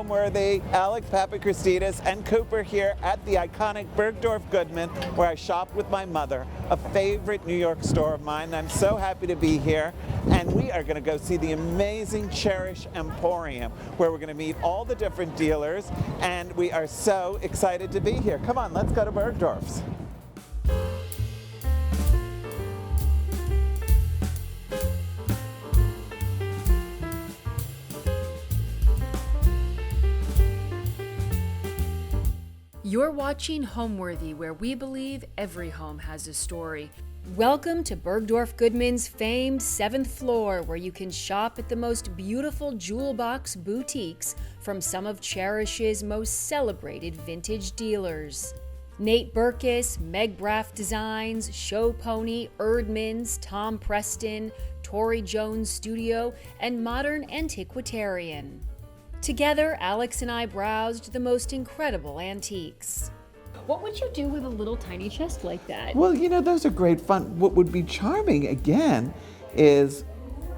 Homeworthy, Alex Papakristis, and Cooper here at the iconic Bergdorf Goodman, where I shop with my mother, a favorite New York store of mine. I'm so happy to be here, and we are going to go see the amazing Chairish Emporium, where we're going to meet all the different dealers, and we are so excited to be here. Come on, let's go to Bergdorf's. You're watching Homeworthy, where we believe every home has a story. Welcome to Bergdorf Goodman's famed 7th floor, where you can shop at the most beautiful jewel box boutiques from some of Chairish's most celebrated vintage dealers. Nate Berkus, Meg Braff Designs, Show Pony, Eerdmans, Preston, Tori Jones Studio, and Modern Antiquarian. Together, Alex and I browsed the most incredible antiques. What would you do with a little tiny chest like that? Well, you know, those are great fun. What would be charming, again, is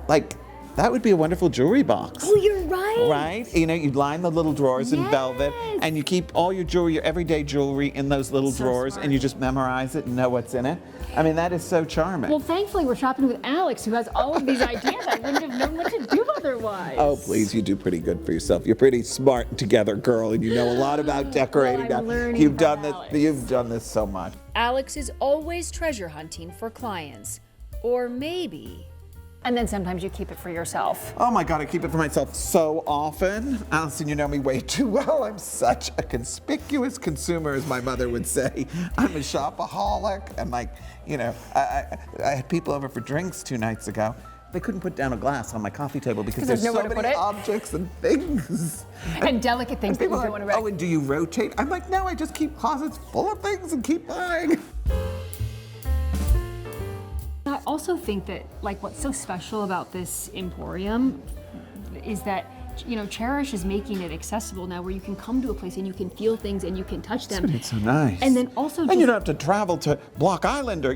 like, that would be a wonderful jewelry box. Oh, you're right. Right? You know, you line the little drawers in velvet, and you keep all your jewelry, your everyday jewelry in those little drawers, smart. And you just memorize it and know what's in it. I mean, that is so charming. Well, thankfully, we're shopping with Alex, who has all of these ideas. I wouldn't have known what to do otherwise. Oh, please, you do pretty good for yourself. You're pretty smart together, girl, and you know a lot about decorating. Well, I'm learning you've from done Alex. this. You've done this so much. Alex is always treasure hunting for clients. Or maybe... And then sometimes you keep it for yourself. Oh my God, I keep it for myself so often. Allison, you know me way too well. I'm such a conspicuous consumer, as my mother would say. I'm a shopaholic. And like, you know, I had people over for drinks 2 nights ago. They couldn't put down a glass on my coffee table because there's so many objects and things. And delicate things that you don't want to wreck. Oh, and do you rotate? I'm like, no, I just keep closets full of things and keep buying. I also think that, like, what's so special about this Emporium is that, you know, Chairish is making it accessible now, where you can come to a place and you can feel things and you can touch them. It's so nice. And then also, and you don't have to travel to Block Island, or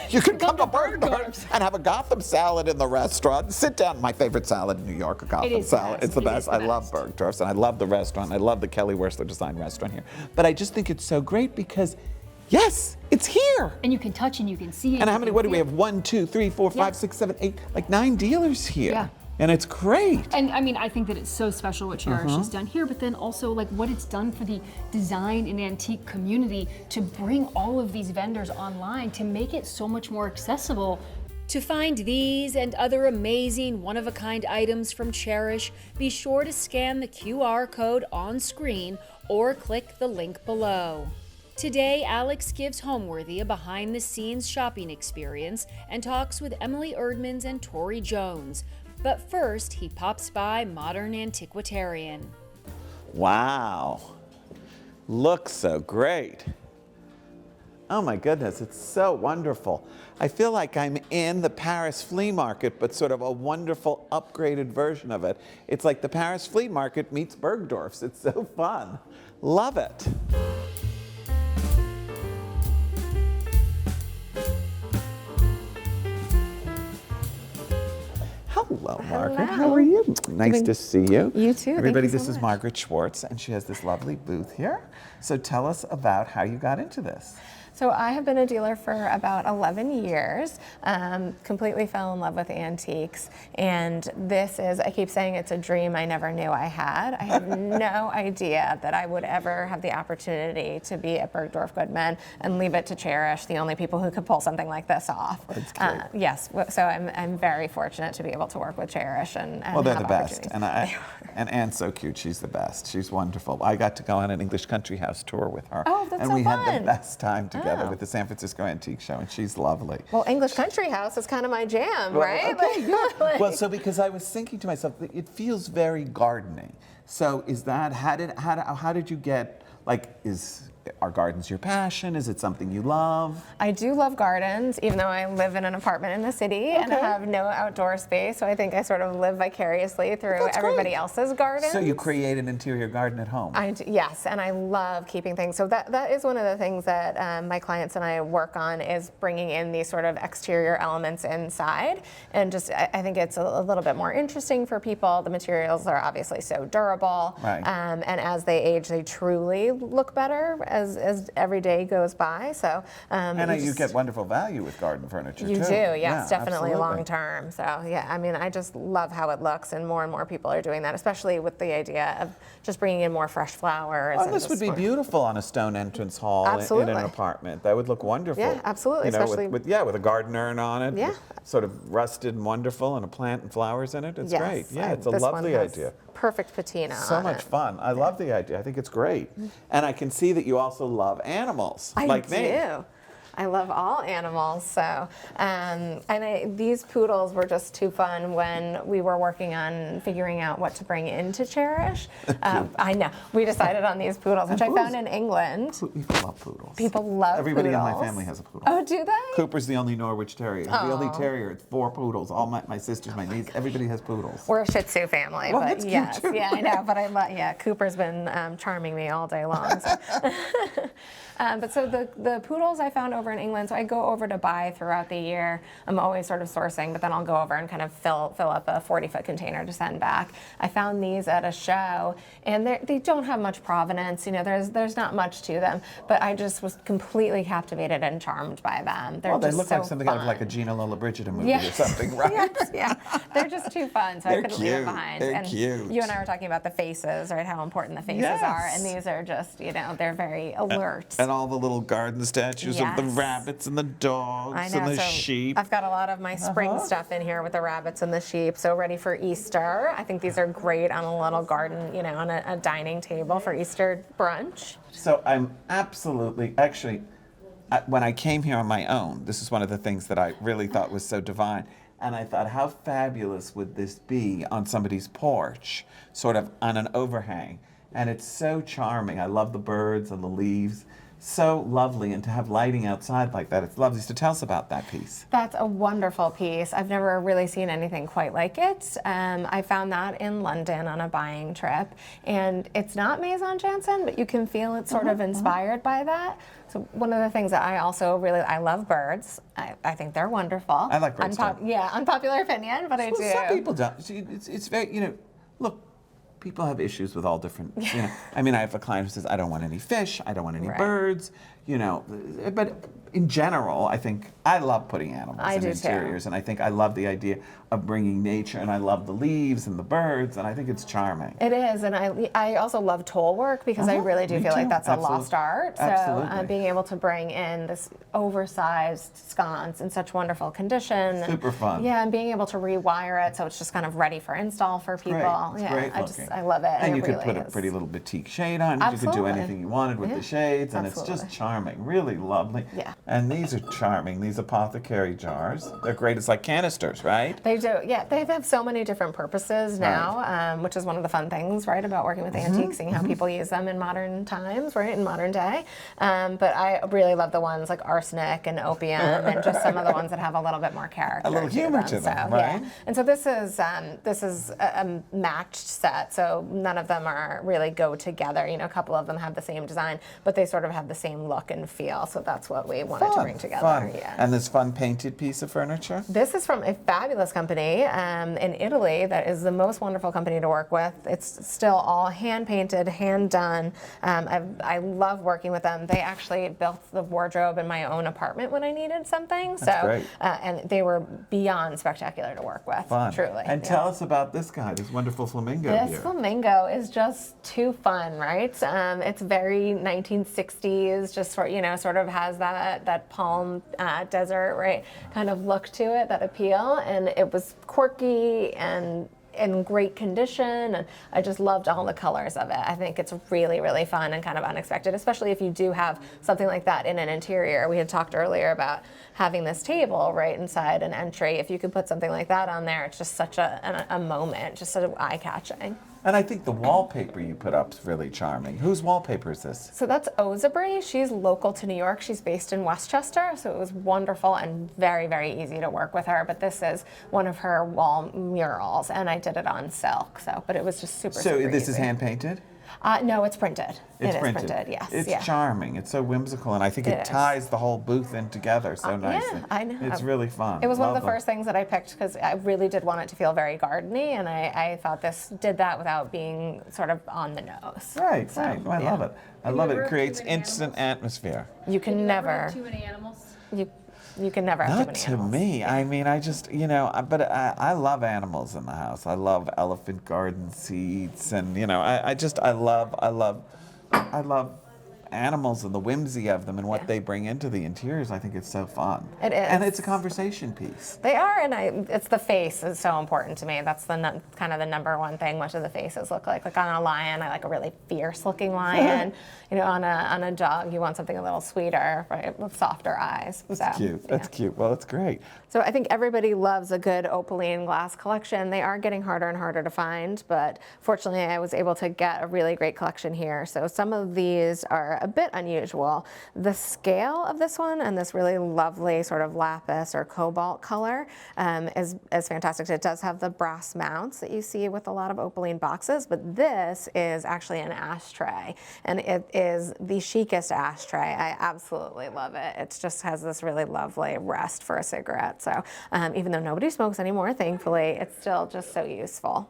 you can come to Bergdorf's and have a Gotham salad in the restaurant. Sit down. My favorite salad in New York, a Gotham salad. It's the best. I love Bergdorf's, and I love the restaurant. I love the Kelly Wearstler design restaurant here. But I just think it's so great because, yes, it's here. And you can touch and you can see it. And how many, what do we have? 1, 2, 3, 4, 5, 6, 7, 8, like 9 dealers here. Yeah. And it's great. And I mean, I think that it's so special what Chairish has done here, but then also like what it's done for the design and antique community to bring all of these vendors online to make it so much more accessible. To find these and other amazing one-of-a-kind items from Chairish, be sure to scan the QR code on screen or click the link below. Today, Alex gives Homeworthy a behind-the-scenes shopping experience and talks with Emily Eerdmans and Tori Jones. But first, he pops by Modern Antiquitarian. Wow. Looks so great. Oh my goodness, it's so wonderful. I feel like I'm in the Paris flea market, but sort of a wonderful upgraded version of it. It's like the Paris flea market meets Bergdorf's. It's so fun. Love it. Hello, Margaret. How are you? Nice to see you. You too. Everybody, Thank you this so is much. Margaret Schwartz, and she has this lovely booth here. So tell us about how you got into this. So I have been a dealer for about 11 years, completely fell in love with antiques, and this is, I keep saying it's a dream I never knew I had. I had no idea that I would ever have the opportunity to be at Bergdorf Goodman and leave it to Chairish, the only people who could pull something like this off. That's great. Yes, so I'm very fortunate to be able to work with Chairish and Well, they're have the best, opportunities. and Anne's so cute. She's the best. She's wonderful. I got to go on an English country house tour with her. Oh, that's and so we had the fun. best time together with the San Francisco Antique Show, and she's lovely. Well, English Country House is kind of my jam, Well, right? okay, yeah. Well, so because I was thinking to myself, it feels very gardening. So is that how did you get, like, is are gardens your passion? Is it something you love? I do love gardens, even though I live in an apartment in the city and have no outdoor space. So I think I sort of live vicariously through That's everybody great. else's gardens. So you create an interior garden at home? Yes, and I love keeping things. So that is one of the things that my clients and I work on, is bringing in these sort of exterior elements inside. And just, I think it's a little bit more interesting for people. The materials are obviously so durable. Right. And as they age, they truly look better as every day goes by. So And you get wonderful value with garden furniture, you too. do, yes, Yeah, definitely absolutely. long term. So yeah, I mean, I just love how it looks, and more people are doing that, especially with the idea of just bringing in more fresh flowers. Oh, and this just would be more- beautiful on a stone entrance hall in Absolutely. an apartment. That would look wonderful. Yeah, absolutely, You know, especially- with a garden urn on it. Yeah. Sort of rusted and wonderful, and a plant and flowers in it. It's Yes, great. Yeah, it's a this one lovely has idea. Perfect patina. So on much it. fun. I love the idea. I think it's great. And I can see that you also love animals, like me. I do. I love all animals. So, these poodles were just too fun when we were working on figuring out what to bring into Chairish. I know. We decided on these poodles, which I found in England. People love poodles. People love Everybody poodles. in my family has a poodle. Oh, do they? Cooper's the only Norwich Terrier. He's the only terrier. It's 4 poodles. All my sisters, my niece, everybody has poodles. We're a Shih Tzu family, Well, but that's cute, yes, too. yeah, I know. But I love, yeah, Cooper's been charming me all day long. So. But so the poodles I found over in England, so I go over to buy throughout the year. I'm always sort of sourcing, but then I'll go over and kind of fill up a 40-foot container to send back. I found these at a show, and they don't have much provenance. You know, there's not much to them, but I just was completely captivated and charmed by them. They're Well, they just look so like something out of like a fun. Gina Lollobrigida movie Yes. or something, right? Yes, yeah. They're just too fun, so I They're couldn't leave it cute. behind. They're and cute. you and I were talking about the faces, right? How important the faces Yes. are, and these are just, they're very alert. And all the little garden statues of the Yes. rabbits and the dogs I know. and the So sheep. I've got a lot of my spring stuff in here with the rabbits and the sheep, so ready for Easter. I think these are great on a little garden, on a dining table for Easter brunch. So I'm absolutely, actually, when I came here on my own, this is one of the things that I really thought was so divine. And I thought, how fabulous would this be on somebody's porch, sort of on an overhang? And it's so charming. I love the birds and the leaves. So lovely, and to have lighting outside like that, it's lovely. So tell us about that piece. That's a wonderful piece. I've never really seen anything quite like it. I found that in London on a buying trip, and it's not Maison Jansen, but you can feel it's sort of inspired by that. So one of the things that I also I love birds. I think they're wonderful. I like birds too. Yeah, unpopular opinion, but I do. Some people don't. See, it's very, look, people have issues with all different, I mean, I have a client who says, I don't want any fish, I don't want any Right. birds, but in general, I think I love putting animals I in do too. interiors, and I think I love the idea of bringing nature, and I love the leaves and the birds, and I think it's charming. It is, and I also love toll work because I really do me feel like too. that's a lost art. So Absolutely. being able to bring in this oversized sconce in such wonderful condition. Super fun. Yeah, and being able to rewire it so it's just kind of ready for install for people. Great. It's Yeah, great I love it. And it you could really put a is. pretty little batik shade on it. You could do Absolutely. anything you wanted with Yeah. the shades, and it's Absolutely. just charming, really lovely. Yeah. And these are charming, these apothecary jars. They're great, it's like canisters, right? They do, yeah. They have so many different purposes now, which is one of the fun things, right, about working with antiques, seeing how people use them in modern times, right, in modern day. But I really love the ones like arsenic and opium, and just some of the ones that have a little bit more character. A little humor to them, so, right? Yeah. And so this is a matched set, so none of them are really go together. A couple of them have the same design, but they sort of have the same look and feel. So that's what we wanted to bring together. Fun. Yeah. And this fun painted piece of furniture? This is from a fabulous company in Italy that is the most wonderful company to work with. It's still all hand painted, hand done. I love working with them. They actually built the wardrobe in my own apartment when I needed something. That's great. And they were beyond spectacular to work with. Fun. Truly. And yeah. tell us about this guy, this wonderful flamingo This here. flamingo is just too fun, right? It's very 1960s, just sort of has that palm desert, right, kind of look to it, that appeal, and it was quirky and in great condition, and I just loved all the colors of it. I think it's really, really fun and kind of unexpected, especially if you do have something like that in an interior. We had talked earlier about having this table right inside an entry. If you could put something like that on there, it's just such a moment, just sort of eye-catching. And I think the wallpaper you put up is really charming. Whose wallpaper is this? So that's Ozabri. She's local to New York. She's based in Westchester, so it was wonderful and very, very easy to work with her. But this is one of her wall murals, and I did it on silk. So, but it was just super. So super this easy. is hand painted? No, it's printed. It's It is printed. yes. It's yeah. charming. It's so whimsical, and I think it It is. ties the whole booth in together so nicely. Yeah, I know. It's really fun. It was one of the Lovely. first things that I picked because I really did want it to feel very gardeny, and I thought this did that without being sort of on the nose. Right, So, right. Oh, I yeah. love it. I you love it. ever It have creates too many instant atmosphere. You can never. Too many animals. You can never have too Not many to animals. me. I mean, I just, but I love animals in the house. I love elephant garden seats, and I love animals and the whimsy of them and what they bring into the interiors. I think it's so fun. It is. And it's a conversation piece. They are, and it's the face is so important to me. That's the kind of the number one thing. Much of the faces look like on a lion, I like a really fierce-looking lion. On a dog, you want something a little sweeter, right, with softer eyes. That's cute. That's cute. Well, it's great. So I think everybody loves a good opaline glass collection. They are getting harder and harder to find, but fortunately I was able to get a really great collection here. So some of these are a bit unusual. The scale of this one and this really lovely sort of lapis or cobalt color is fantastic. It does have the brass mounts that you see with a lot of opaline boxes, but this is actually an ashtray, and it is the chicest ashtray. I absolutely love it. It just has this really lovely rest for a cigarette. So even though nobody smokes anymore, thankfully, it's still just so useful.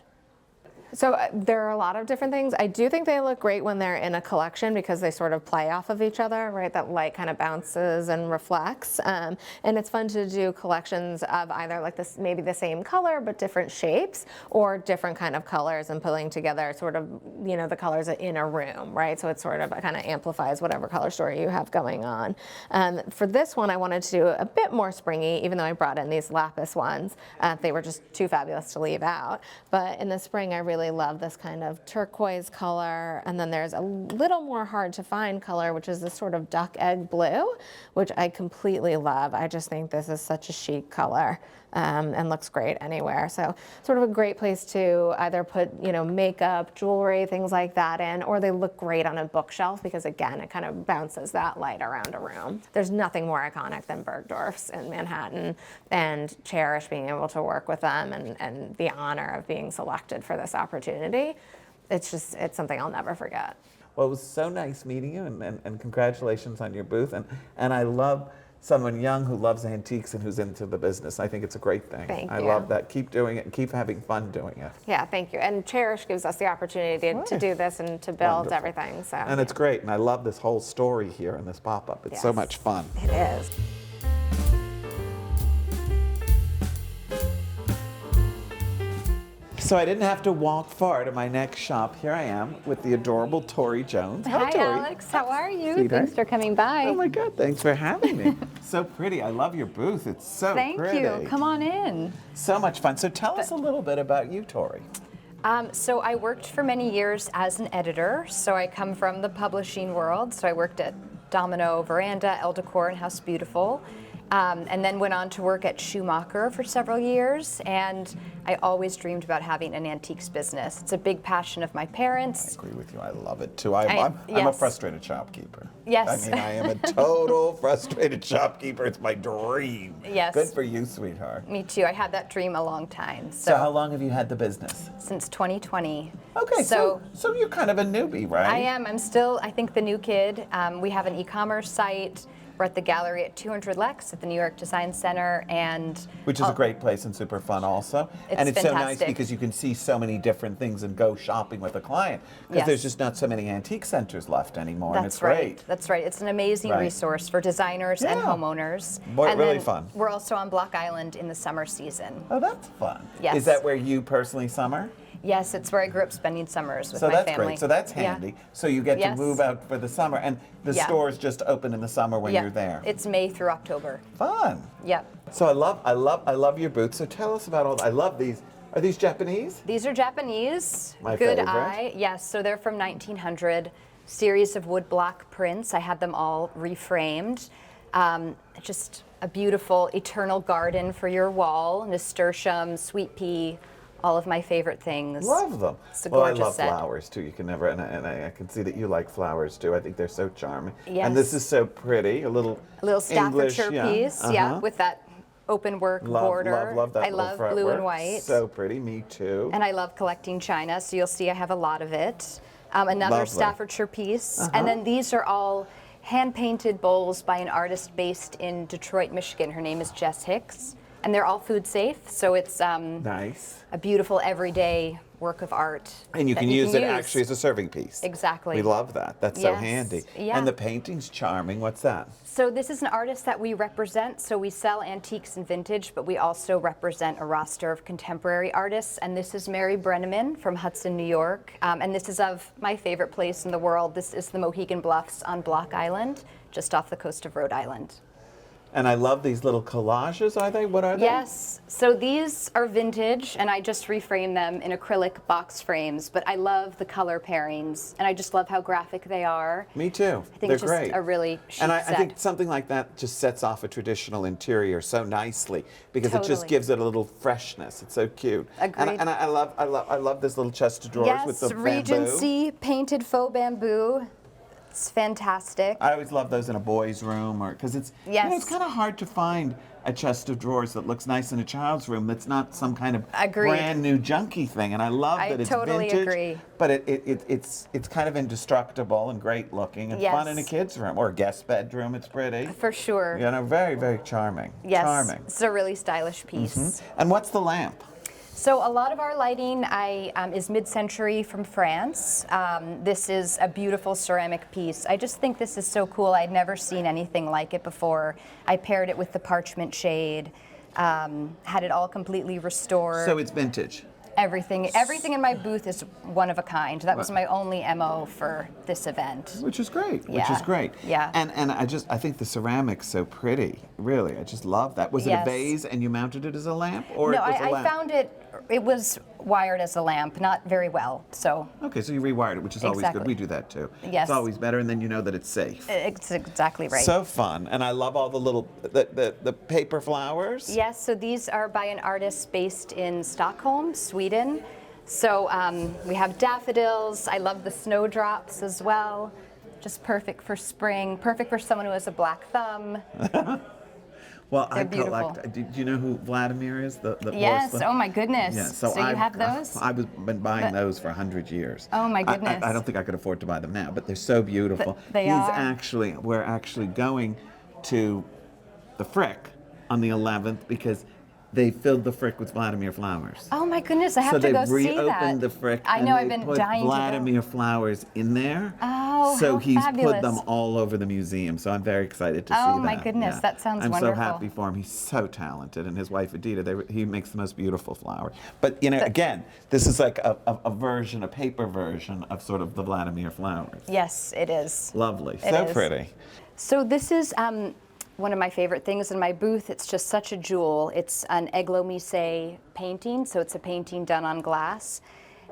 So there are a lot of different things. I do think they look great when they're in a collection because they sort of play off of each other, right? That light kind of bounces and reflects. And it's fun to do collections of either like this, maybe the same color but different shapes, or different kind of colors and pulling together sort of, the colors in a room, right? So it sort of kind of amplifies whatever color story you have going on. For this one, I wanted to do a bit more springy, even though I brought in these lapis ones. They were just too fabulous to leave out. But in the spring, I really love this kind of turquoise color, and then there's a little more hard to find color, which is this sort of duck egg blue, which I completely love. I just think this is such a chic color and looks great anywhere. So sort of a great place to either put makeup, jewelry, things like that in, or they look great on a bookshelf because again it kind of bounces that light around a room. There's nothing more iconic than Bergdorf's in Manhattan, and Chairish being able to work with them and the honor of being selected for this opportunity. It's something I'll never forget. Well, it was so nice meeting you, and congratulations on your booth. And I love someone young who loves antiques and who's into the business. I think it's a great thing. Thank I you. love that. Keep doing it and keep having fun doing it. Yeah, thank you. And Chairish gives us the opportunity to do this and to build Wonderful. everything. So And it's great. And I love this whole story here in this pop-up. It's so Yes. much fun. It is. So I didn't have to walk far to my next shop. Here I am with the adorable Tori Jones. Hi, Tori. Alex. How are you? Sweetheart. Thanks for coming by. Oh my God, thanks for having me. So pretty. I love your booth. It's so Thank pretty. you. Come on in. So much fun. So tell us a little bit about you, Tori. So I worked for many years as an editor. So I come from the publishing world. So I worked at Domino, Veranda, Elle Decor, and House Beautiful. And then went on to work at Schumacher for several years, and I always dreamed about having an antiques business. It's a big passion of my I parents. agree with you. I love it too. I'm a yes. frustrated shopkeeper. Yes. I mean, I am a total frustrated shopkeeper. It's my dream. Yes. Good for you, sweetheart. Me too. I had that dream a long time. So how long have you had the business? Since 2020. Okay, so you're kind of a newbie, right? I am. I'm still, I think, the new kid. We have an e-commerce site. We're at the gallery at 200 Lex at the New York Design Center, and Which is a great place and super fun also. And it's so nice fantastic. because you can see so many different things and go shopping with a client. Because Yes. there's just not so many antique centers left anymore, and That's it's right. great. That's right. It's an amazing Right. resource for designers and Yeah. homeowners. Boy, and really then fun. We're also on Block Island in the summer season. Oh, that's fun. Yes. Is that where you personally summer? Yes, it's where I grew up spending summers with So my that's family. great. So that's Yeah. handy. So you get to Yes. move out for the summer, and the Yeah. stores just open in the summer when Yeah. you're there. It's May through October. Fun. Yep. So I love your boots. So tell us about all. I love these. Are these Japanese? These are Japanese. My Good favorite. eye. Yes, so they're from 1900. Series of woodblock prints. I had them all reframed. Just a beautiful eternal garden for your wall. Nasturtium, sweet pea, all of my favorite things. Love them. It's a Well, I gorgeous love set. flowers too. You can never, and I can see that you like flowers too. I think they're so charming. Yes. And this is so pretty. A little Staffordshire English, piece, uh-huh. with that open work Love, border. love that I little love blue fretwork. and white. So pretty. Me too. And I love collecting china, so you'll see I have a lot of it. Another Lovely. Staffordshire piece. And then these are all hand-painted bowls by an artist based in Detroit, Michigan. Her name is Jess Hicks. And they're all food safe, so it's Nice. a beautiful everyday work of art. And you that can use it actually as a serving piece. Exactly. We love that. That's so Yes. handy. Yeah. And the painting's charming. What's that? So this is an artist that we represent. So we sell antiques and vintage, but we also represent a roster of contemporary artists. And this is Mary Brenneman from Hudson, New York. And this is of my favorite place in the world. This is the Mohegan Bluffs on Block Island, just off the coast of Rhode Island. And I love these little collages, are they? What are they? Yes, so these are vintage, and I just reframe them in acrylic box frames, but I love the color pairings, and I just love how graphic they are. Me too. I think They're it's just great. a really chic And I set. think something like that just sets off a traditional interior so nicely because it just Totally. gives it a little freshness. It's so cute. Agreed. And I love this little chest of drawers with Yes, the bamboo. Regency painted faux bamboo. It's fantastic. I always love those in a boy's room, or because it's you know, Yes. it's kind of hard to find a chest of drawers that looks nice in a child's room. That's not some kind of Agreed. brand new junky thing. And I love I that it's totally vintage, agree. but it's kind of indestructible and great looking and fun in a Yes. kid's room or a guest bedroom. It's pretty. For sure. You know, very very charming. Yes, Charming. it's a really stylish piece. And what's the lamp? So a lot of our lighting is mid-century from France. This is a beautiful ceramic piece. I just think this is so cool. I'd never seen anything like it before. I paired it with the parchment shade, had it all completely restored. So it's vintage. Everything in my booth is one of a kind. That was my only MO for this event. Which is great. Which Yeah. is great. Yeah. And I think the ceramic's so pretty. Really, I just love that. Was it a Yes. vase and you mounted it as a lamp, or No, it was a I lamp? found it. It was wired as a lamp, not very well. So Okay, so you rewired it, which is always good. Exactly. We do that too. Yes. It's always better, and then you know that it's safe. it's exactly right. So fun, and I love all the little the paper flowers. Yes, so these are by an artist based in Stockholm, Sweden. So we have daffodils. I love the snowdrops as well. Just perfect for spring, perfect for someone who has a black thumb. Well, I They're collect. Do you know who Vladimir is? The Yes, porcelain? oh my goodness. Yeah, so you have those? I've been buying those for 100 years. Oh my goodness. I don't think I could afford to buy them now, but they're so beautiful. They are. We're actually going to the Frick on the 11th because they filled the Frick with Vladimir flowers. Oh my goodness, I have So to they've go see that. reopened the Frick. I and know, they I've been put dying Vladimir to go. flowers in there. Oh, so how he's fabulous. put them all over the museum. So I'm very excited to see Oh, that. my goodness, that sounds I'm wonderful. so happy for him. He's so talented, and his wife Adita. He makes the most beautiful flowers. But you know, again, this is like a version, a paper version of sort of the Vladimir flowers. Yes, it is. Lovely, It so is. pretty. So this is one of my favorite things in my booth. It's just such a jewel. It's an Eglomise painting, so it's a painting done on glass,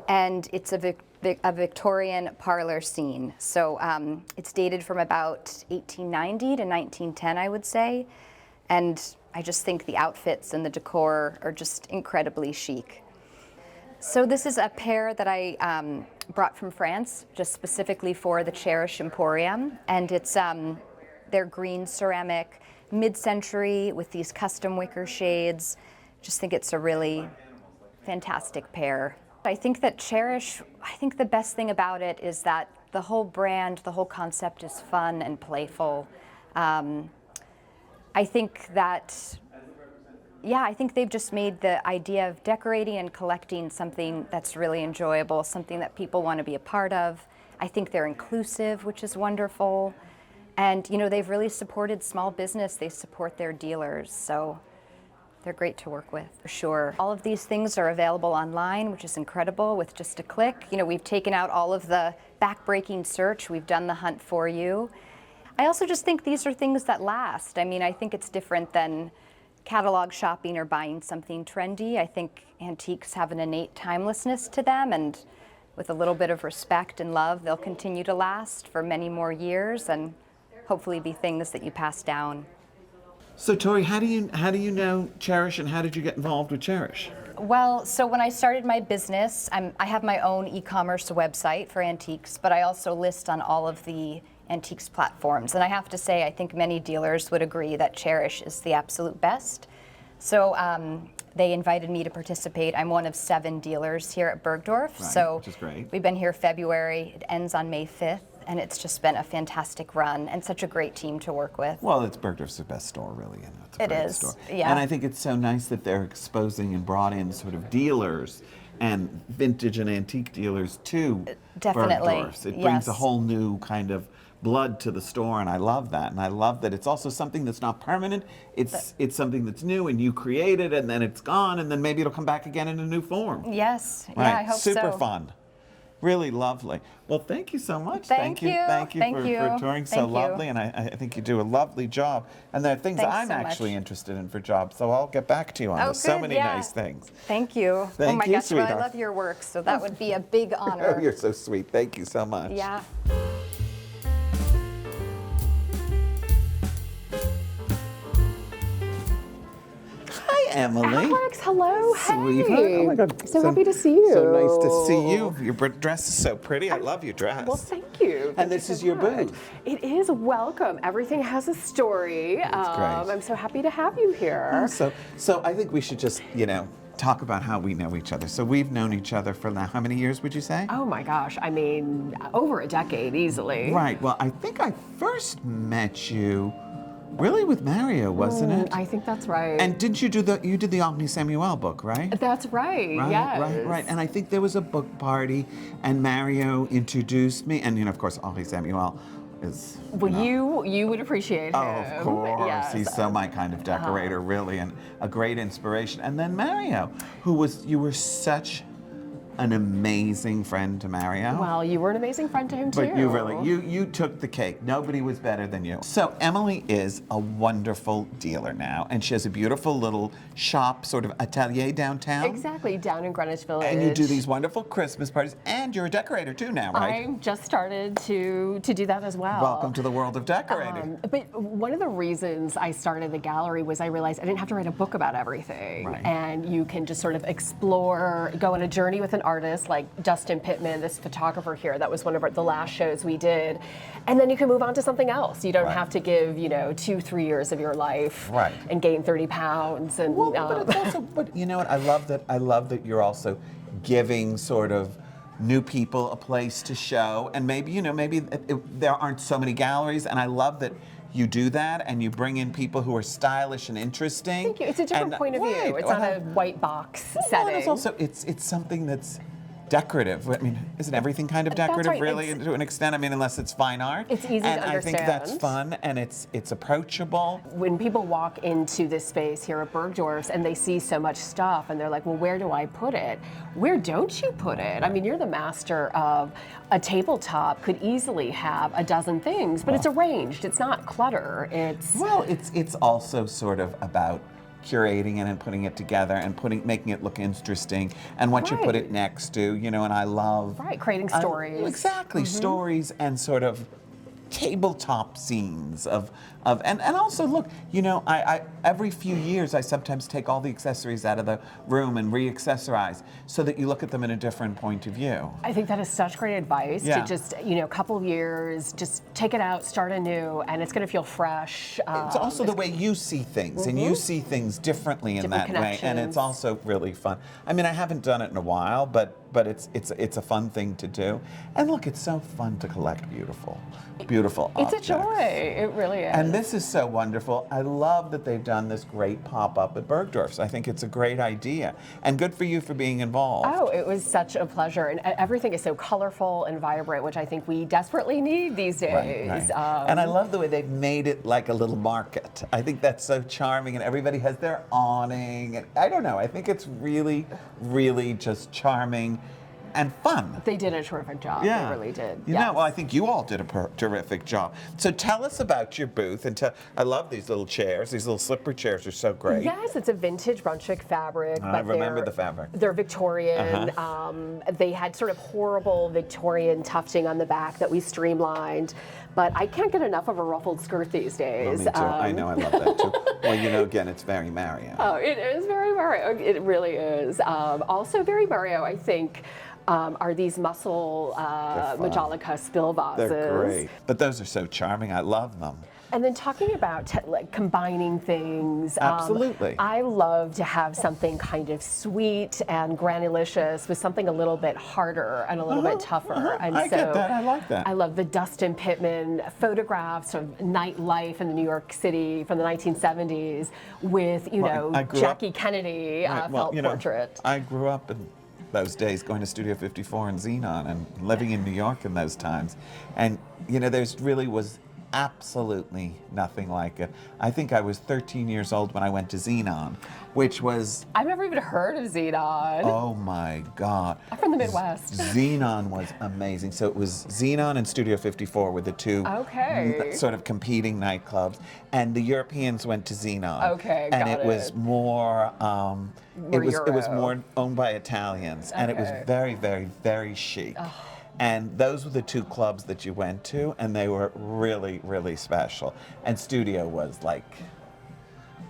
and it's a Victorian parlor scene. So it's dated from about 1890 to 1910, I would say, and I just think the outfits and the decor are just incredibly chic. So this is a pair that I brought from France, just specifically for the Chairish Emporium, and it's they're green ceramic, mid-century with these custom wicker shades. Just think it's a really fantastic pair. I think that Chairish, I think the best thing about it is that the whole brand, the whole concept is fun and playful. I think that, yeah, I think they've just made the idea of decorating and collecting something that's really enjoyable, something that people want to be a part of. I think they're inclusive, which is wonderful. And, you know, they've really supported small business. They support their dealers. So they're great to work with, for sure. All of these things are available online, which is incredible with just a click. You know, we've taken out all of the backbreaking search. We've done the hunt for you. I also just think these are things that last. I mean, I think it's different than catalog shopping or buying something trendy. I think antiques have an innate timelessness to them, and with a little bit of respect and love, they'll continue to last for many more years and hopefully be things that you pass down. So Tori, how do you know Chairish, and how did you get involved with Chairish? Well, so when I started my business, I have my own e-commerce website for antiques, but I also list on all of the antiques platforms. And I have to say, I think many dealers would agree that Chairish is the absolute best. So they invited me to participate. I'm one of 7 dealers here at Bergdorf. Right, so which is great. We've been here February. It ends on May 5th. And it's just been a fantastic run and such a great team to work with. Well, it's Bergdorf's best store, really. You know, it's a It great is, store. yeah. And I think it's so nice that they're exposing and brought in sort of dealers and vintage and antique dealers to Definitely, Bergdorf's. It brings a yes. whole new kind of blood to the store, and I love that. And I love that it's also something that's not permanent. It's something that's new, and you create it, and then it's gone, and then maybe it'll come back again in a new form. Yes, Right. yeah, I hope Super so. fun. Really lovely. Well, thank you so much. Thank you. Thank you Thank for you. touring so Thank you. lovely, and I think you do a lovely job. And there are things Thanks I'm so much. actually interested in for jobs, so I'll get back to you on Oh, this. So good, many yeah. nice things. Thank you. Oh Thank my you, gosh, well, I sweetheart. love your work, so that would be a big Oh, honor. you're so sweet. Thank you so much. Yeah. Hi, Emily. Alex, hello. Sweetheart. Hey. Oh my God. So happy to see you. So nice to see you. Your dress is so pretty. I love your dress. Well, thank you. Thank And you this so is your much. booth. It is. Welcome. Everything has a story. That's great. I'm so happy to have you here. So I think we should just, talk about how we know each other. So we've known each other for now, how many years would you say? Oh my gosh. I mean, over a decade easily. Right. Well, I think I first met you really with Mario, wasn't it? I think that's right. And didn't you did the Agni Samuel book, right? That's right. Right, Yes. right. And I think there was a book party, and Mario introduced me, and of course, Agni Samuel is. Well, you would appreciate him. Oh, of course. Yes. He's so my kind of decorator, really, and a great inspiration. And then Mario, you were such an amazing friend to Mario. Well, you were an amazing friend to him too. But you took the cake. Nobody was better than you. So Emily is a wonderful dealer now, and she has a beautiful little shop, sort of atelier downtown. Exactly, down in Greenwich Village. And you do these wonderful Christmas parties, and you're a decorator too now, right? I've just started to do that as well. Welcome to the world of decorating. But one of the reasons I started the gallery was I realized I didn't have to write a book about everything. Right. And you can just sort of explore, go on a journey with an artist like Dustin Pittman, this photographer here. That was one of the last shows we did. And then you can move on to something else. You don't Right. have to give, 2-3 years of your life Right. and gain 30 pounds. And Well, but it's also, but you know what? I love that you're also giving sort of new people a place to show, and maybe there aren't so many galleries, and I love that you do that, and you bring in people who are stylish and interesting. Thank you. It's a different point of view. Right. It's not a white box Well, setting. and it's also it's something that's decorative. I mean, isn't everything kind of That's decorative, right. really, It's- to an extent? I mean, unless it's fine art. It's easy to and I think that's understand. fun, and it's approachable. When people walk into this space here at Bergdorf's and they see so much stuff and they're like, well, where do I put it? Where don't you put it? I mean, you're the master of a tabletop could easily have a dozen things, but it's arranged. It's not clutter. Well, it's also sort of about curating it and putting it together and making it look interesting, and what you put it Right. next to, and I love creating stories. exactly, stories and sort of tabletop scenes of and also look, I every few years I sometimes take all the accessories out of the room and re-accessorize so that you look at them in a different point of view. I think that is such great advice Yeah. to just, a couple of years, just take it out, start anew, and it's going to feel fresh. It's also the way you see things, and you see things differently in Different that way, and it's connections. also really fun. I mean, I haven't done it in a while, but it's a fun thing to do. And look, it's so fun to collect beautiful It's objects. a joy. It really is. And this is so wonderful. I love that they've done this great pop-up at Bergdorf's. I think it's a great idea, and good for you for being involved. Oh, it was such a pleasure. And everything is so colorful and vibrant, which I think we desperately need these days. Right. And I love the way they've made it like a little market. I think that's so charming, and everybody has their awning. And I don't know, I think it's really, really just charming and fun. They did a terrific job. Yeah. They really did. Well, I think you all did a terrific job. So tell us about your booth, and I love these little chairs. These little slipper chairs are so great. Yes, it's a vintage Brunswick fabric. I but remember they're- the fabric. They're Victorian. They had sort of horrible Victorian tufting on the back that we streamlined. but I can't get enough of a ruffled skirt these days. Me too. I know, I love that too. Well, you know, again, it's very Mario. Oh, it is very Mario. It really is. Also very Mario, I think, are these muscle Majolica spill vases. They're great. But those are so charming. I love them. And then talking about like combining things. Absolutely. I love to have something kind of sweet and granulicious with something a little bit harder and a little bit tougher. And I get that. I like that. I love the Dustin Pittman photographs of nightlife in New York City from the 1970s with, you know, Jackie Kennedy felt portrait. I grew up in those days going to Studio 54 and Xenon and living in New York in those times. And, you know, there's really was absolutely nothing like it. I think I was 13 years old when I went to Xenon, which was... I've never even heard of Xenon. Oh my God. I'm from the Midwest. Xenon was amazing. So it was Xenon and Studio 54 were the two sort of competing nightclubs. And the Europeans went to Xenon. Okay, and got it was more... it was more owned by Italians. And it was very, very, very chic. Oh. And those were the two clubs that you went to, and they were really, really special. And Studio was like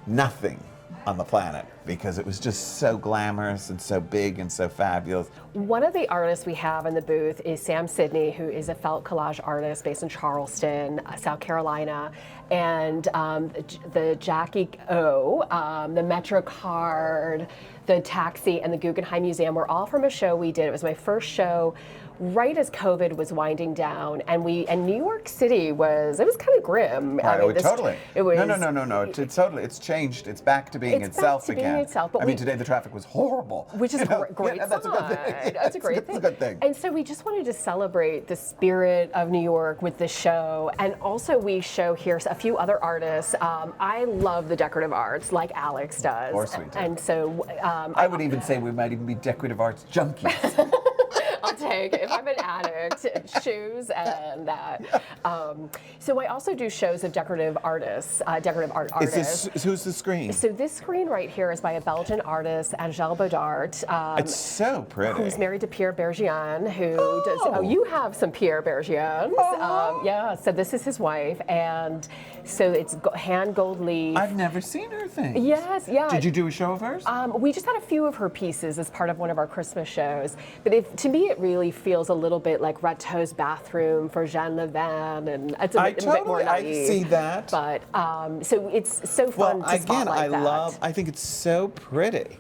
nothing on the planet because it was just so glamorous and so big and so fabulous. One of the artists we have in the booth is Sam Sidney, who is a felt collage artist based in Charleston, South Carolina. And the Jackie O, the MetroCard, the Taxi, and the Guggenheim Museum were all from a show we did. It was my first show right as COVID was winding down, and New York City was kind of grim. Right, I mean, totally. It was No. It's totally. It's changed. It's back to being itself again. But I mean, today the traffic was horrible. Which is a great sign. That's a good thing. That's a great thing. It's a good thing. And so we just wanted to celebrate the spirit of New York with the show, and also we show here a few other artists. I love the decorative arts, like Alex does. Of course we do. And so I would even say we might even be decorative arts junkies. I'll take, if I'm an addict, shoes and that. So I also do shows of decorative artists, decorative art artists. Who's the screen? So this screen right here is by a Belgian artist, Angèle Baudart. It's so pretty. Who's married to Pierre Bergian, who does, you have some Pierre Bergians. Yeah, so this is his wife, and so it's hand gold leaf. I've never seen her thing. Yes, yeah. Did you do a show of hers? We just had a few of her pieces as part of one of our Christmas shows. But to me, it really feels a little bit like Rateau's bathroom for Jean Levan, and it's a bit more naive. I see that. But so it's so fun to spotlight that. I think it's so pretty.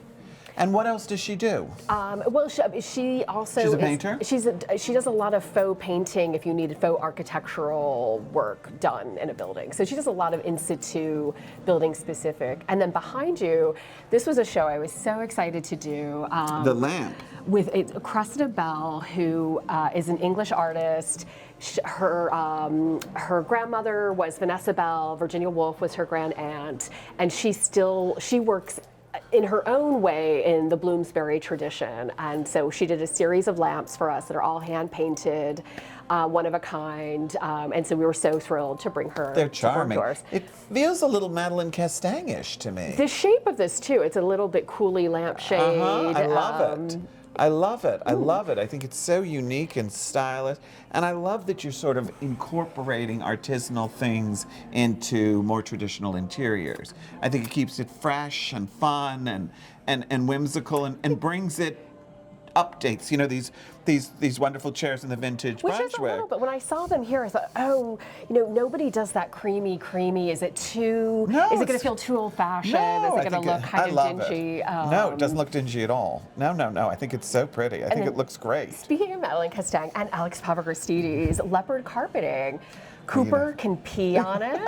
And what else does she do? Well, she also she's a painter. She does a lot of faux painting if you need faux architectural work done in a building. So she does a lot of in situ building specific. And then behind you, this was a show I was so excited to do. The lamp. With Cressida Bell, who is an English artist. Her grandmother was Vanessa Bell. Virginia Woolf was her grand aunt, and she works in her own way in the Bloomsbury tradition. And so she did a series of lamps for us that are all hand painted, one of a kind. And so we were so thrilled to bring her. They're charming. To it feels a little Madeline Castaigne-ish to me. The shape of this too, it's a little bit Cooley lampshade. I love it. I love it. I love it. I think it's so unique and stylish. And I love that you're sort of incorporating artisanal things into more traditional interiors. I think it keeps it fresh and fun and whimsical and brings it updates. You know, these wonderful chairs in the vintage Brunswick. Which is a little bit, when I saw them here, I thought, oh, you know, nobody does that creamy. Is it too, is it going to feel too old-fashioned? No, is it going to look kind of dingy? No, it doesn't look dingy at all. No. I think it's so pretty. I think it looks great. Speaking of Madeline Castaigne and Alex Pavagristides, leopard carpeting. Cooper can pee on it.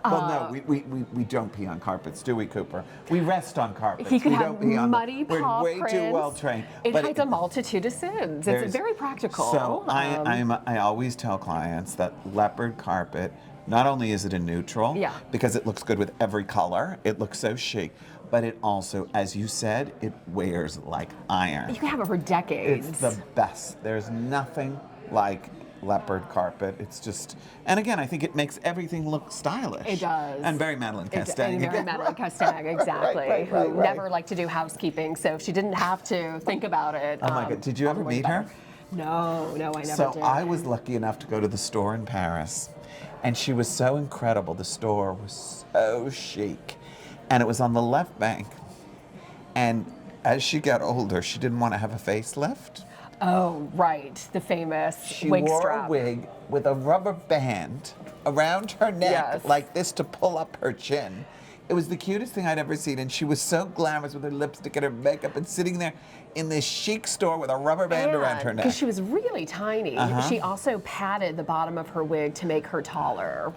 Well, no, we don't pee on carpets, do we, Cooper? We rest on carpets. He could we have don't pee on muddy paw We're way prints. too well trained. It hides a multitude of sins. It's very practical. So I always tell clients that leopard carpet, not only is it a neutral, because it looks good with every color, it looks so chic, but it also, as you said, it wears like iron. You can have it for decades. It's the best. There's nothing like leopard carpet. It's just, and again, I think it makes everything look stylish. It does. And very Madeline Castaigne. And very Madeline Castaigne, exactly. Right. Who never liked to do housekeeping, so she didn't have to think about it. Oh my God, did you ever meet her? No, I never So did. I was lucky enough to go to the store in Paris, and she was so incredible. The store was so chic, and it was on the left bank. And as she got older, she didn't want to have a facelift. Oh, right, the famous She wig wore strap. a wig with a rubber band around her neck Yes. like this to pull up her chin. It was the cutest thing I'd ever seen, and she was so glamorous with her lipstick and her makeup and sitting there in this chic store with a rubber band around her neck. Because she was really tiny. She also padded the bottom of her wig to make her taller.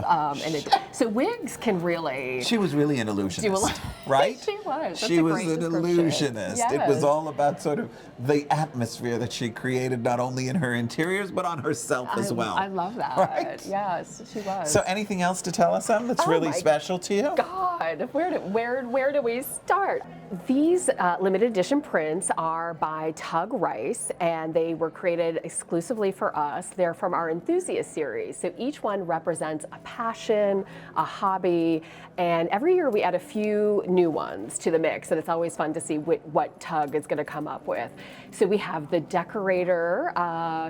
So wigs can really... She was really an illusionist, right? She was. That's She a was great an description. illusionist. It Yes. was all about sort of the atmosphere that she created, not only in her interiors, but on herself as well. I love that. Right? Yes, she was. So anything else to tell us, Em, that's Oh really my special to you? God, where do we start? These limited edition prints are by Tug Rice, and they were created exclusively for us. They're from our enthusiast series. So each one represents a passion, a hobby, and every year we add a few new ones to the mix, and it's always fun to see what Tug is going to come up with. So we have the decorator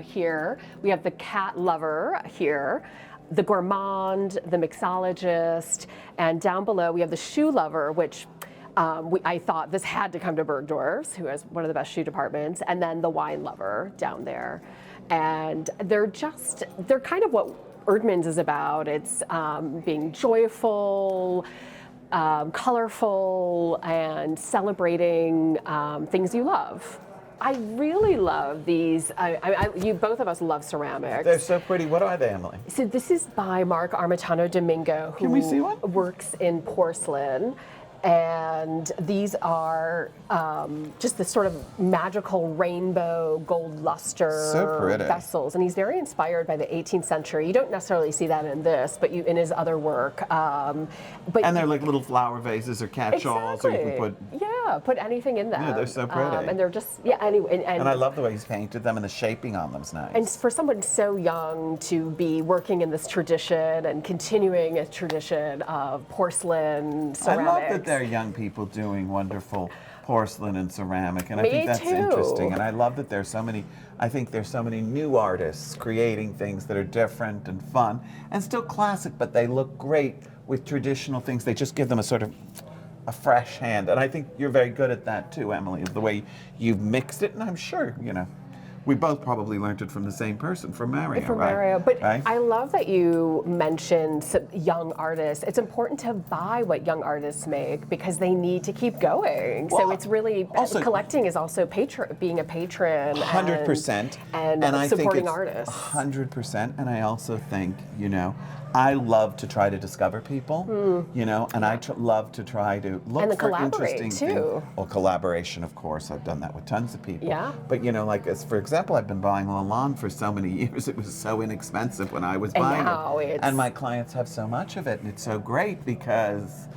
here, we have the cat lover here, the gourmand, the mixologist, and down below we have the shoe lover, which I thought this had to come to Bergdorf's, who has one of the best shoe departments, and then the wine lover down there. And they're kind of what Eerdmans is about. It's being joyful, colorful, and celebrating things you love. I really love these. You both of us love ceramics. They're so pretty. What are they, Emily? So this is by Mark Armitano Domingo, who Can we see one? works in porcelain. And these are just this sort of magical rainbow gold luster So pretty. vessels. And he's very inspired by the 18th century. You don't necessarily see that in this, but in his other work. And they're like little flower vases or catch-alls, or you can put... put anything in them. Yeah, they're so pretty. And they're just, anyway. And I love the way he's painted them, and the shaping on them's nice. And for someone so young to be working in this tradition and continuing a tradition of porcelain ceramics. I love that there are young people doing wonderful porcelain and ceramic, and I think that's too. interesting. And I love that there's so many, I think there's so many new artists creating things that are different and fun and still classic, but they look great with traditional things. They just give them a sort of a fresh hand. And I think you're very good at that too, Emily, the way you've mixed it. And I'm sure, we both probably learned it from the same person, from Mario, From right? Mario. But right? I love that you mentioned some young artists. It's important to buy what young artists make because they need to keep going. So Well, it's really, also- collecting is also being a patron. 100%. And I think supporting it's artists. 100%. And I also think, I love to try to discover people, and I love to try to look And to for collaborate, interesting too. things. Well, collaboration, of course. I've done that with tons of people. Yeah. But, like, as for example, I've been buying Lalande for so many years. It was so inexpensive when I was buying now it. it's- And my clients have so much of it, and it's so great because,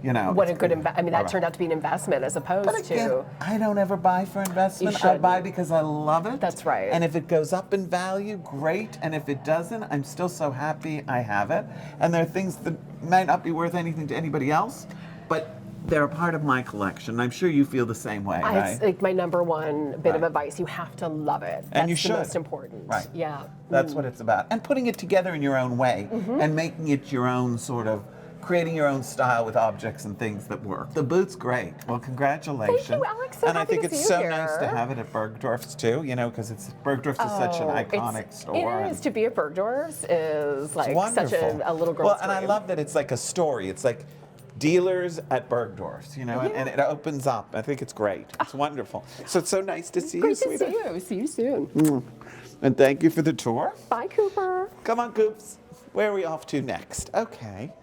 What a it's good great. that turned out to be an investment as opposed But again, to. I don't ever buy for investment. I buy because I love it. That's right. And if it goes up in value, great. And if it doesn't, I'm still so happy I have it. And there are things that might not be worth anything to anybody else, but they're a part of my collection. I'm sure you feel the same way, right? It's like my number one bit of Right. advice. You have to love it. And That's you the should. most important. Right. Yeah. That's what it's about. And putting it together in your own way and making it your own sort of, creating your own style with objects and things that work. The boot's great. Well, congratulations. Thank you, Alex. So and I happy think to it's see you so here. nice to have it at Bergdorf's too, because Bergdorf's is such an iconic store. It is. To be at Bergdorf's is like Wonderful. such a little girl's Well, and I dream. love that it's like a story. It's like dealers at Bergdorf's, and it opens up. I think it's great. It's wonderful. So it's so nice to see you, Great to sweetheart. see you. See you soon. And thank you for the tour. Bye, Cooper. Come on, Coops. Where are we off to next? Okay.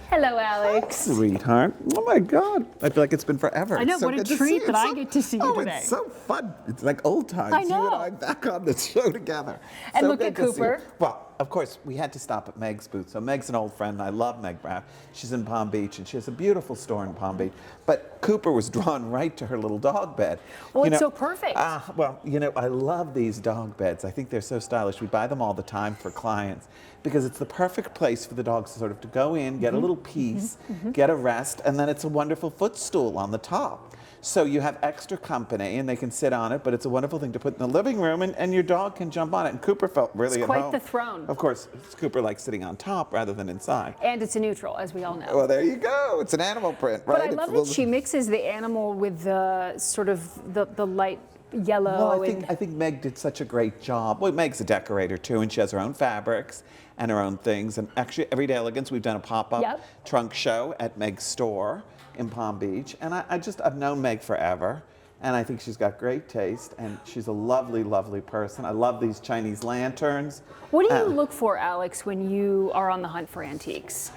Hello, Alex. Sweetheart. Oh my God. I feel like it's been forever. I know, It's so what a good to treat see that you. I get to see you Oh, today. it's so fun. It's like old times. I You know. and I back on the show together. And So look good at to see you. Cooper. Well, of course, we had to stop at Meg's booth. So Meg's an old friend. I love Meg Braff. She's in Palm Beach, and she has a beautiful store in Palm Beach. But Cooper was drawn right to her little dog bed. Well, it's so perfect. Well, I love these dog beds. I think they're so stylish. We buy them all the time for clients because it's the perfect place for the dogs to sort of to go in, get a little peace, get a rest, and then it's a wonderful footstool on the top. So you have extra company and they can sit on it, but it's a wonderful thing to put in the living room and your dog can jump on it. And Cooper felt really at home. It's quite the throne. Of course, Cooper likes sitting on top rather than inside. And it's a neutral, as we all know. Well, there you go. It's an animal print, right? But I love that she mixes the animal with the sort of the light yellow. Well, I think Meg did such a great job. Well, Meg's a decorator too, and she has her own fabrics and her own things. And actually, Everyday Elegance, we've done a pop-up trunk show at Meg's store in Palm Beach. And I've known Meg forever. And I think she's got great taste, and she's a lovely, lovely person. I love these Chinese lanterns. What do you look for, Alex, when you are on the hunt for antiques?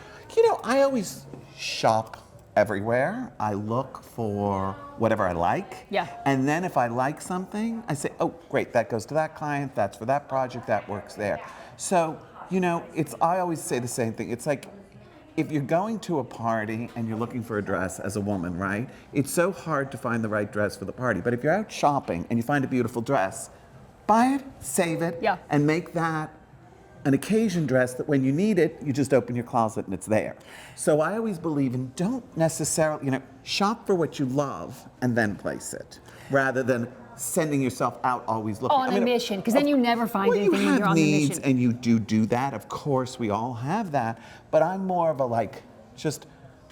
I always shop everywhere. I look for whatever I like. Yeah. And then if I like something, I say, oh, great, that goes to that client, that's for that project, that works there. So, I always say the same thing. It's like, if you're going to a party and you're looking for a dress as a woman, right? It's so hard to find the right dress for the party. But if you're out shopping and you find a beautiful dress, buy it, save it, and make that an occasion dress that when you need it, you just open your closet and it's there. So I always believe in don't necessarily, shop for what you love and then place it, rather than sending yourself out always looking. On a mission, because then you never find anything when you're on the mission. You have needs and you do that. Of course, we all have that. But I'm more of a just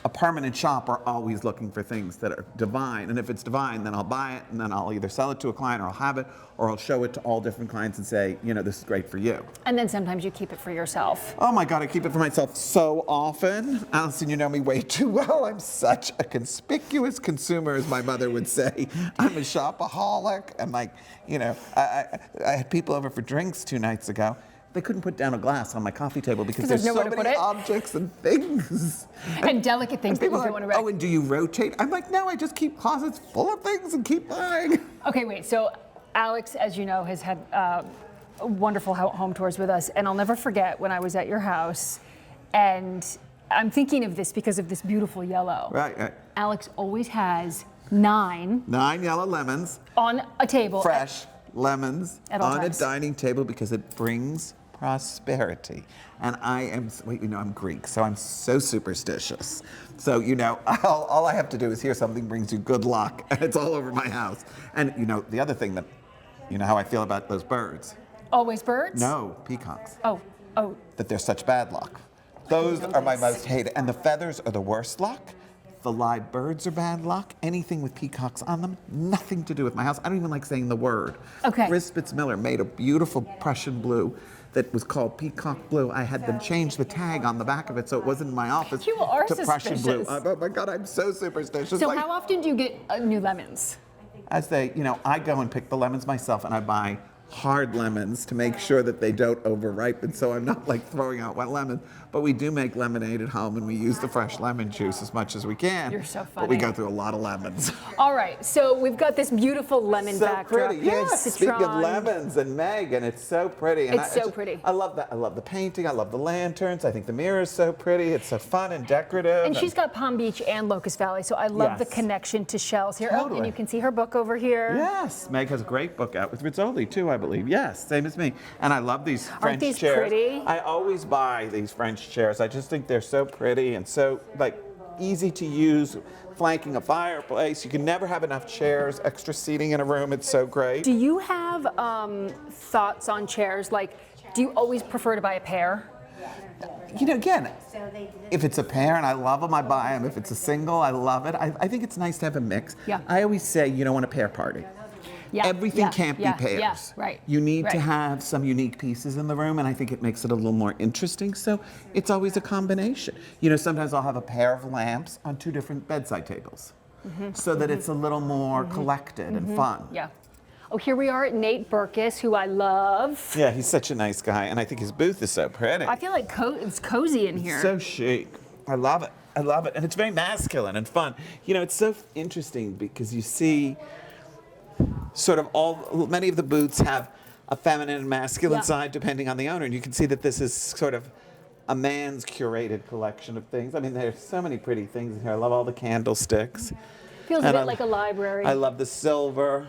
a permanent shopper, always looking for things that are divine. And if it's divine, then I'll buy it, and then I'll either sell it to a client, or I'll have it, or I'll show it to all different clients and say, this is great for you. And then sometimes you keep it for yourself. Oh my God, I keep it for myself so often. Allison, you know me way too well. I'm such a conspicuous consumer, as my mother would say. I'm a shopaholic. And I had people over for drinks 2 nights ago. They couldn't put down a glass on my coffee table because there's so many objects and things. And delicate things that you don't want to wreck. Oh, and do you rotate? I'm like, no, I just keep closets full of things and keep buying. Okay, wait, so Alex, as you know, has had wonderful home tours with us, and I'll never forget when I was at your house, and I'm thinking of this because of this beautiful yellow. Right. Alex always has 9 yellow lemons on a table. Fresh lemons on times. A dining table because it brings prosperity. And I'm Greek, so I'm so superstitious. So, all I have to do is hear something brings you good luck, and it's all over my house. And, the other thing that, how I feel about those birds. Always birds? No, peacocks. Oh. That they're such bad luck. Those are my most hated. And the feathers are the worst luck. The live birds are bad luck. Anything with peacocks on them, nothing to do with my house. I don't even like saying the word. Okay. Chris Spitzmiller made a beautiful Prussian blue that was called peacock blue. I had them change the tag on the back of it so it wasn't in my office You are to Prussian blue. suspicious. Oh my God, I'm so superstitious. So how often do you get new lemons? As I go and pick the lemons myself, and I buy hard lemons to make sure that they don't over-ripen, so I'm not throwing out wet lemons. But we do make lemonade at home, and we use the fresh lemon juice as much as we can. You're so funny. But we go through a lot of lemons. All right, so we've got this beautiful lemon backdrop. So pretty, yes. Citron. Speaking of lemons and Meg, and it's so pretty. And It's so pretty. I love that. I love the painting. I love the lanterns. I think the mirror is so pretty. It's so fun and decorative. And she's got Palm Beach and Locust Valley, so I love the connection to shells here. Oh, and you can see her book over here. Yes, Meg has a great book out with Rizzoli too, I believe. Yes, same as me. And I love these French these chairs. pretty? I always buy these French chairs. I just think they're so pretty and so easy to use, flanking a fireplace. You can never have enough chairs, extra seating in a room. It's so great. Do you have thoughts on chairs? Do you always prefer to buy a pair? Again, if it's a pair and I love them, I buy them. If it's a single, I love it. I think it's nice to have a mix. Yeah. I always say you don't want a pair party. Yeah, Everything can't be pairs. Yeah, right. You need to have some unique pieces in the room, and I think it makes it a little more interesting. So it's always a combination. Sometimes I'll have a pair of lamps on 2 different bedside tables, so that it's a little more collected and fun. Yeah. Oh, here we are at Nate Berkus, who I love. Yeah, he's such a nice guy, and I think his booth is so pretty. I feel like it's cozy in here. So chic. I love it. I love it. And it's very masculine and fun. It's so interesting because you see many of the booths have a feminine and masculine Yeah. side depending on the owner. And you can see that this is sort of a man's curated collection of things. I mean, there's so many pretty things in here. I love all the candlesticks. Feels And a bit like a library. I love the silver.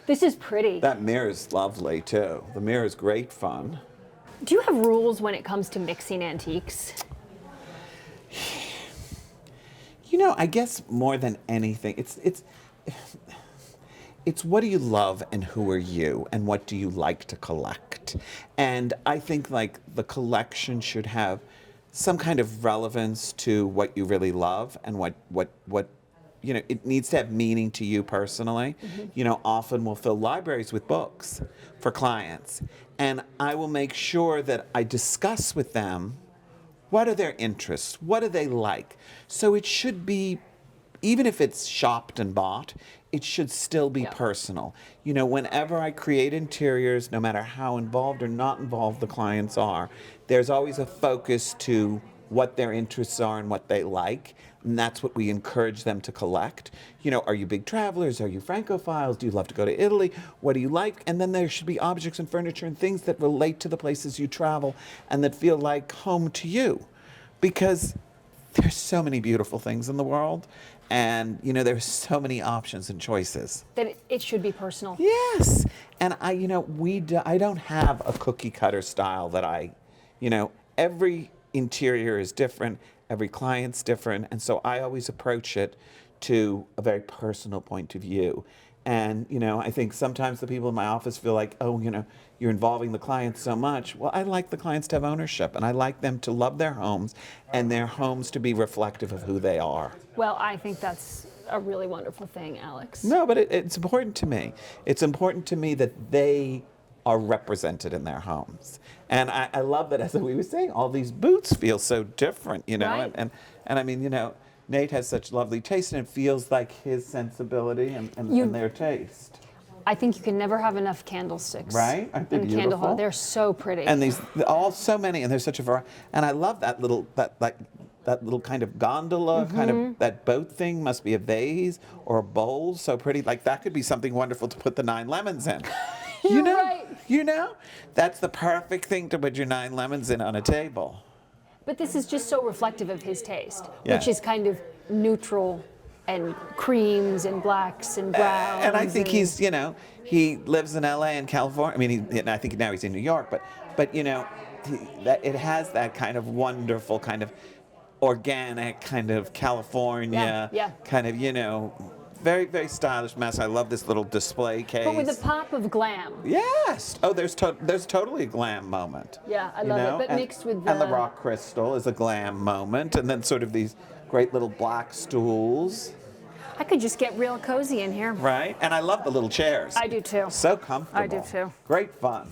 This is pretty. That mirror is lovely too. The mirror is great fun. Do you have rules when it comes to mixing antiques? You know, I guess more than anything, it's what do you love and who are you and what do you like to collect? And I think like the collection should have some kind of relevance to what you really love and what you know, it needs to have meaning to you personally. You know, often we'll fill libraries with books for clients, and I will make sure that I discuss with them what are their interests, what do they like. So it should be, even if it's shopped and bought, it should still be personal. You know, whenever I create interiors, no matter how involved or not involved the clients are, there's always a focus to what their interests are and what they like, and that's what we encourage them to collect. You know, are you big travelers? Are you Francophiles? Do you love to go to Italy? What do you like? And then there should be objects and furniture and things that relate to the places you travel and that feel like home to you, because there's so many beautiful things in the world, and you know, there's so many options and choices. That it should be personal. Yes, and I don't have a cookie cutter style that you know, every interior is different, every client's different, and so I always approach it to a very personal point of view. And you know, I think sometimes the people in my office feel like, oh, you know, you're involving the clients so much. Well, I like the clients to have ownership, and I like them to love their homes and their homes to be reflective of who they are. Well, I think that's a really wonderful thing, Alex. No, but it's important to me. It's important to me that they are represented in their homes. And I love that, as we were saying, all these boots feel so different, you know. Right. And I mean, you know, Nate has such lovely taste, and it feels like his sensibility and their taste. I think you can never have enough candlesticks. Right? Aren't they in the candle beautiful? hall. They're so pretty. And these, all so many, and there's such a variety. And I love that little, that little kind of gondola, kind of, that boat thing must be a vase or a bowl, so pretty. Like that could be something wonderful to put the 9 lemons in. You're right. You know, that's the perfect thing to put your 9 lemons in on a table. But this is just so reflective of his taste, Yes. which is kind of neutral and creams and blacks and browns. And I think he's, you know, he lives in LA and California. I mean, I think now he's in New York, but you know, that it has that kind of wonderful kind of organic kind of California kind of, you know, very, very stylish mess. I love this little display case. But with a pop of glam. Yes. Oh, there's totally a glam moment. Yeah, I you love know? it. But mixed with And the rock crystal is a glam moment. And then sort of these great little black stools. I could just get real cozy in here. Right? And I love the little chairs. I do too. So comfortable. I do too. Great fun.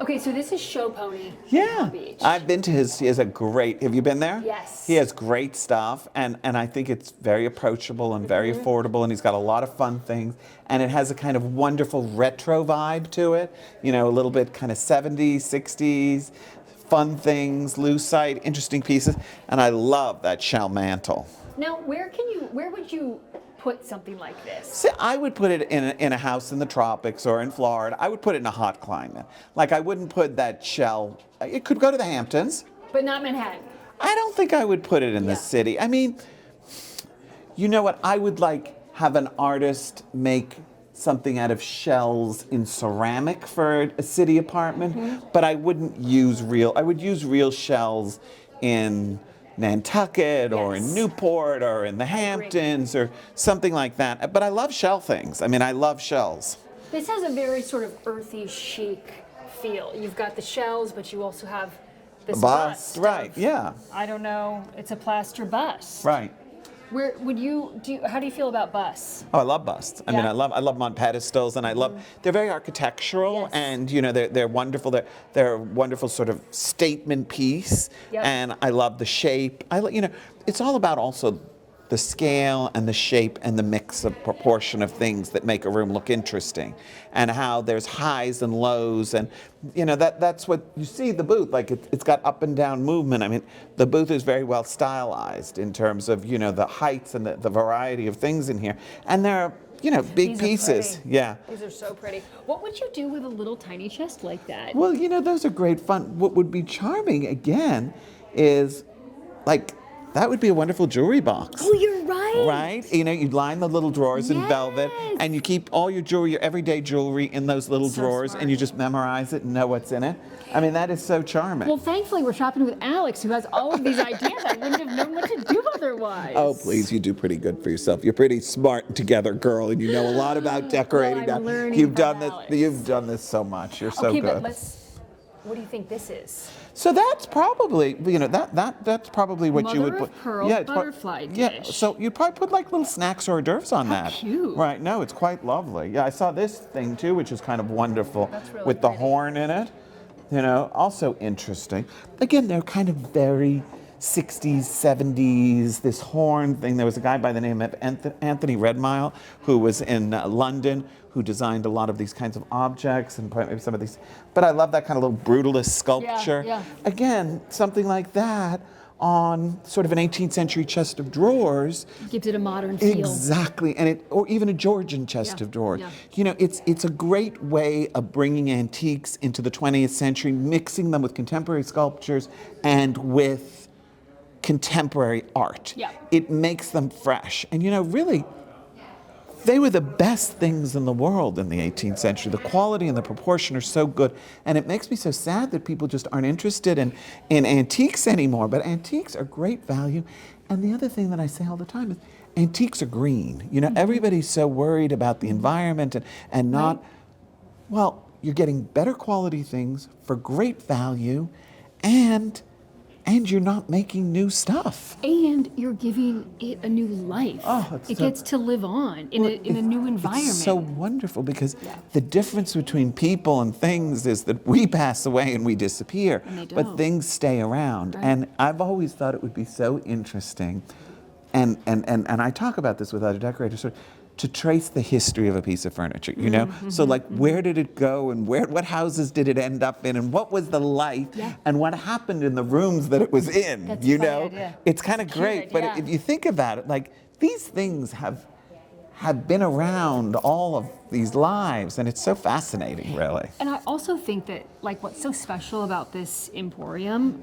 Okay, so this is Show Pony in Yeah. Palm Beach. I've been to he has a great, have you been there? Yes. He has great stuff, and I think it's very approachable and very affordable, and he's got a lot of fun things, and it has a kind of wonderful retro vibe to it, you know, a little bit kind of 70s, 60s, fun things, lucite, interesting pieces, and I love that shell mantle. Now, where would you put something like this? See, I would put it in a house in the tropics or in Florida. I would put it in a hot climate. Like, I wouldn't put that shell, it could go to the Hamptons. But not Manhattan. I don't think I would put it in the city. I mean, you know what? I would like have an artist make something out of shells in ceramic for a city apartment, but I wouldn't use I would use real shells in Nantucket or in Newport or in the Hamptons or something like that. But I love shell things. I mean, I love shells. This has a very sort of earthy, chic feel. You've got the shells, but you also have this bust. Right, yeah. I don't know, it's a plaster bust. Right. Where would how do you feel about busts? Oh, I love busts. I mean, Yeah. I love them on pedestals, and I love, they're very architectural, Yes. and you know, they're wonderful. They're a wonderful sort of statement piece, Yep. and I love the shape. You know, it's all about also the scale and the shape and the mix of proportion of things that make a room look interesting, and how there's highs and lows, and that's what you see the booth, like it's got up and down movement. I mean, the booth is very well stylized in terms of the heights and the variety of things in here, and there are big pieces. Yeah. These are so pretty. What would you do with a little tiny chest like that? Well, those are great fun. What would be charming again is like that would be a wonderful jewelry box. Oh, you're right. Right? You'd line the little drawers in velvet, and you keep all your jewelry, your everyday jewelry in those little drawers, and you just memorize it and know what's in it. I mean, that is so charming. Well, thankfully, we're shopping with Alex, who has all of these ideas. I wouldn't have known what to do otherwise. Oh, please, you do pretty good for yourself. You're pretty smart and together, girl, and you know a lot about decorating. Well, I'm learning You've from done this. Alex. You've done this so much. You're so good. Okay, but what do you think this is? So that's probably, that's probably what you would put. Mother of pearl it's butterfly dish. Yeah, so you'd probably put like little snacks or hors d'oeuvres on that. Cute. Right, no, it's quite lovely. Yeah, I saw this thing too, which is kind of wonderful Really with the pretty. horn in it. Also interesting. Again, they're kind of very 60s, 70s, this horn thing. There was a guy by the name of Anthony Redmile who was in London, who designed a lot of these kinds of objects and maybe some of these. But I love that kind of little brutalist sculpture. Yeah. Again, something like that on sort of an 18th century chest of drawers. Gives it a modern feel. Exactly, or even a Georgian chest of drawers. Yeah. It's a great way of bringing antiques into the 20th century, mixing them with contemporary sculptures and with contemporary art. Yeah. It makes them fresh. And really, they were the best things in the world in the 18th century. The quality and the proportion are so good. And it makes me so sad that people just aren't interested in antiques anymore. But antiques are great value. And the other thing that I say all the time is antiques are green. Everybody's so worried about the environment and not, well, you're getting better quality things for great value, and you're not making new stuff. And you're giving it a new life. Oh, it gets to live on in a new environment. It's so wonderful because the difference between people and things is that we pass away and we disappear, And they but don't. things stay around. Right. And I've always thought it would be so interesting, and I talk about this with other decorators, to trace the history of a piece of furniture, So like, where did it go, and what houses did it end up in, and what was the life, and what happened in the rooms that it was in, That's a funny idea. It's kind of great, curated, but yeah. if you think about it, like, these things have been around all of these lives, and it's so fascinating, really. And I also think that, like, what's so special about this Emporium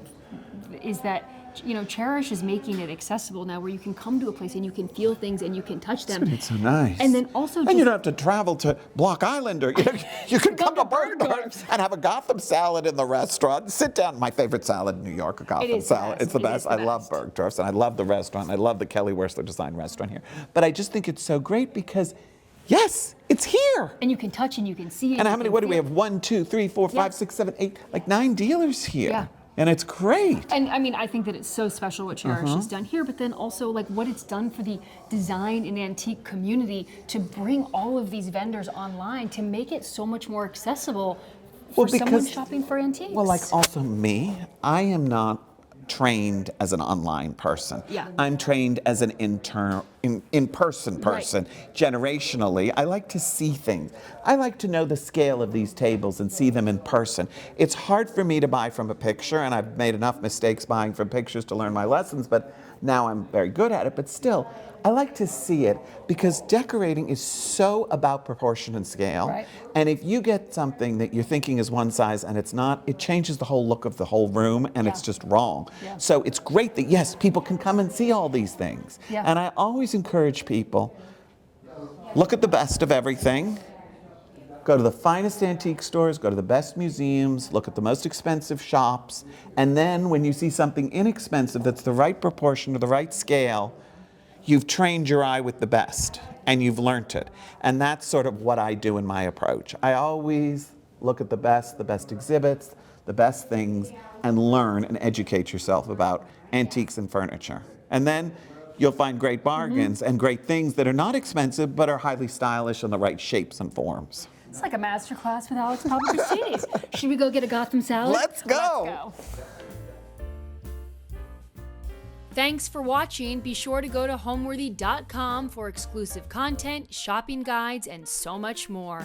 is that Chairish is making it accessible now, where you can come to a place and you can feel things and you can touch them. It's so nice. And then also and you don't have to travel to Block Island, or you can come to Bergdorf and have a Gotham salad in the restaurant. Sit down. My favorite salad in New York, a Gotham salad. It's the best. I love Bergdorf's, and I love the restaurant. I love the Kelly Wearstler design restaurant here. But I just think it's so great because, yes, it's here. And you can touch and you can see it. And how many? What do we have? 1, 2, 3, 4, 5, 6, 7, 8, like 9 dealers here. Yeah. And it's great. And I mean, I think that it's so special what Chairish has done here, but then also like what it's done for the design and antique community to bring all of these vendors online to make it so much more accessible for someone shopping for antiques. Well, like also me, I am not trained as an online person. Yeah. I'm trained as an in-person person. Generationally, I like to see things. I like to know the scale of these tables and see them in person. It's hard for me to buy from a picture, and I've made enough mistakes buying from pictures to learn my lessons, but now I'm very good at it. But still, I like to see it because decorating is so about proportion and scale. Right. And if you get something that you're thinking is one size and it's not, it changes the whole look of the whole room, and it's just wrong. Yeah. So it's great that, yes, people can come and see all these things. Yeah. And I always encourage people, look at the best of everything. Go to the finest antique stores, go to the best museums, look at the most expensive shops, and then when you see something inexpensive that's the right proportion or the right scale, you've trained your eye with the best, and you've learnt it. And that's sort of what I do in my approach. I always look at the best exhibits, the best things, and learn and educate yourself about antiques and furniture. And then you'll find great bargains and great things that are not expensive, but are highly stylish in the right shapes and forms. It's like a master class with Alex Papakristidis. Should we go get a Gotham salad? Let's go. Let's go. Thanks for watching. Be sure to go to homeworthy.com for exclusive content, shopping guides, and so much more.